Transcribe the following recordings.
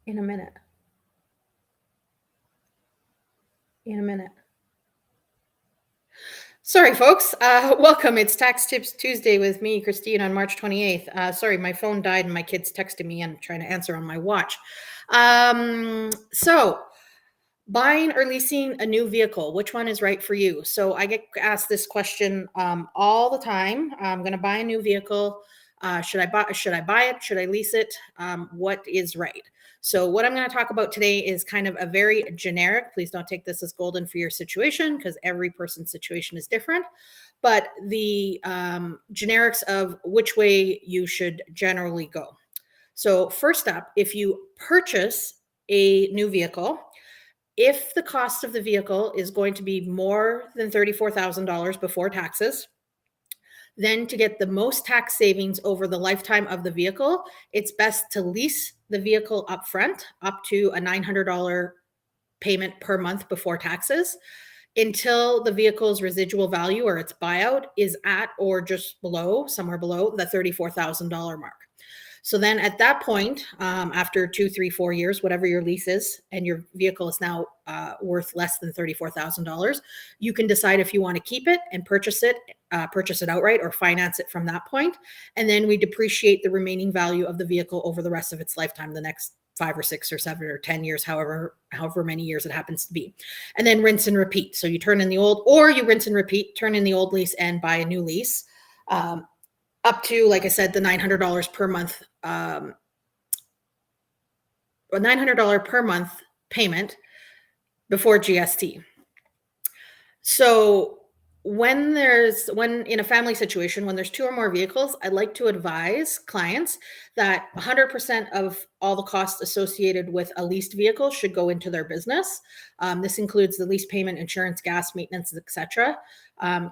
In a minute. In a minute. Sorry, folks. Welcome. It's Tax Tips Tuesday with me, Christine, on March 28th. Sorry, my phone died and my kids texted me and I'm trying to answer on my watch. So, buying or leasing a new vehicle, which one is right for you? So, I get asked this question all the time. I'm going to buy a new vehicle. Should I buy? Should I buy it? Should I lease it? What is right? So, what I'm going to talk about today is kind of a very generic. Please don't take this as golden for your situation because every person's situation is different. But the generics of which way you should generally go. So, first up, if you purchase a new vehicle, if the cost of the vehicle is going to be more than $34,000 before taxes, then to get the most tax savings over the lifetime of the vehicle, it's best to lease the vehicle upfront up to a $900 payment per month before taxes until the vehicle's residual value or its buyout is at or just below, somewhere below the $34,000 mark. So then at that point, after 2, 3, 4 years, whatever your lease is, and your vehicle is now worth less than $34,000, you can decide if you want to keep it and purchase it outright or finance it from that point. And then we depreciate the remaining value of the vehicle over the rest of its lifetime, the next 5 or 6 or 7 or 10 years, however many years it happens to be. And then rinse and repeat. So you turn in the old, or you rinse and repeat, turn in the old lease and buy a new lease. Up to, like I said, the $900 per month, $900 per month payment before GST. So when in a family situation, when there's 2 or more vehicles, I'd like to advise clients that 100% of all the costs associated with a leased vehicle should go into their business. This includes the lease payment, insurance, gas, maintenance, etc.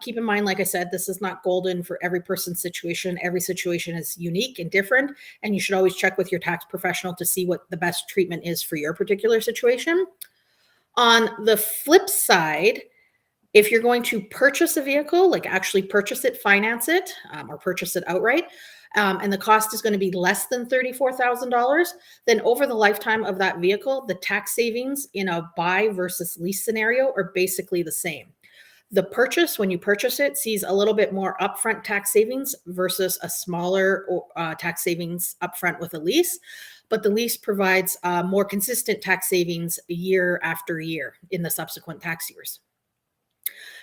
Keep in mind, like I said, this is not golden for every person's situation. Every situation is unique and different, and you should always check with your tax professional to see what the best treatment is for your particular situation. On the flip side, if you're going to purchase a vehicle, like actually purchase it, finance it, or purchase it outright, and the cost is going to be less than $34,000, then over the lifetime of that vehicle, the tax savings in a buy versus lease scenario are basically the same. The purchase, when you purchase it, sees a little bit more upfront tax savings versus a smaller tax savings upfront with a lease. But the lease provides more consistent tax savings year after year in the subsequent tax years.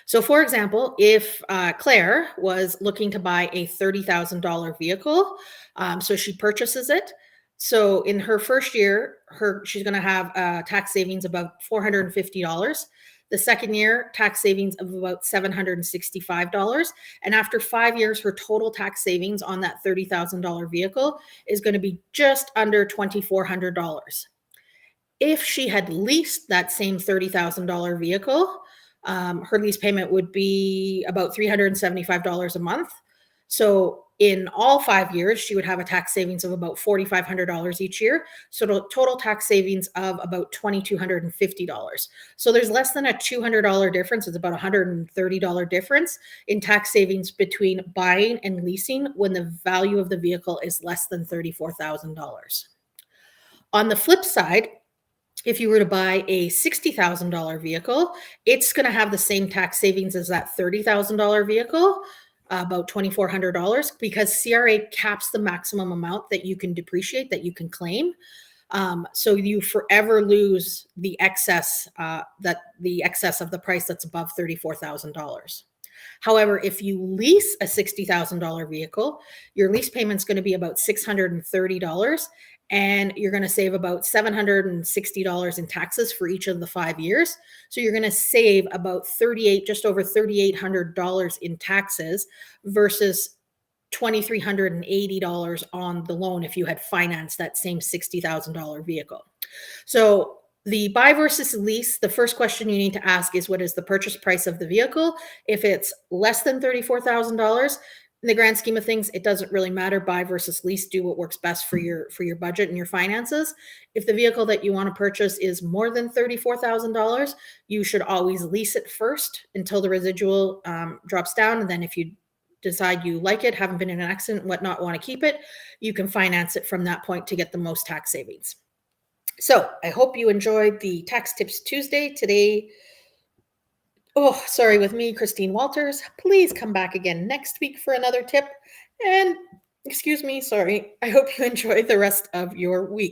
So, for example, if Claire was looking to buy a $30,000 vehicle, so she purchases it. So, in her first year, she's going to have tax savings of about $450. The second year, tax savings of about $765. And after 5 years, her total tax savings on that $30,000 vehicle is going to be just under $2,400. If she had leased that same $30,000 vehicle, her lease payment would be about $375 a month. So in all 5 years, she would have a tax savings of about $4,500 each year. So total tax savings of about $2,250. So there's less than a $200 difference. It's about $130 difference in tax savings between buying and leasing when the value of the vehicle is less than $34,000. On the flip side, if you were to buy a $60,000 vehicle, it's going to have the same tax savings as that $30,000 vehicle, about $2,400, because CRA caps the maximum amount that you can depreciate, that you can claim. So you forever lose the excess of the price that's above $34,000. However, if you lease a $60,000 vehicle, your lease payment is going to be about $630, and you're going to save about $760 in taxes for each of the 5 years. So you're going to save about just over $3,800 in taxes versus $2,380 on the loan if you had financed that same $60,000 vehicle. So the buy versus lease, the first question you need to ask is, what is the purchase price of the vehicle? If it's less than $34,000, in the grand scheme of things, it doesn't really matter. Buy versus lease, do what works best for your budget and your finances. If the vehicle that you want to purchase is more than $34,000, you should always lease it first until the residual drops down. And then if you decide you like it, haven't been in an accident, whatnot, want to keep it, you can finance it from that point to get the most tax savings. So I hope you enjoyed the Tax Tips Tuesday today. Oh, sorry, with me, Christine Walters. Please come back again next week for another tip. And excuse me, sorry. I hope you enjoy the rest of your week.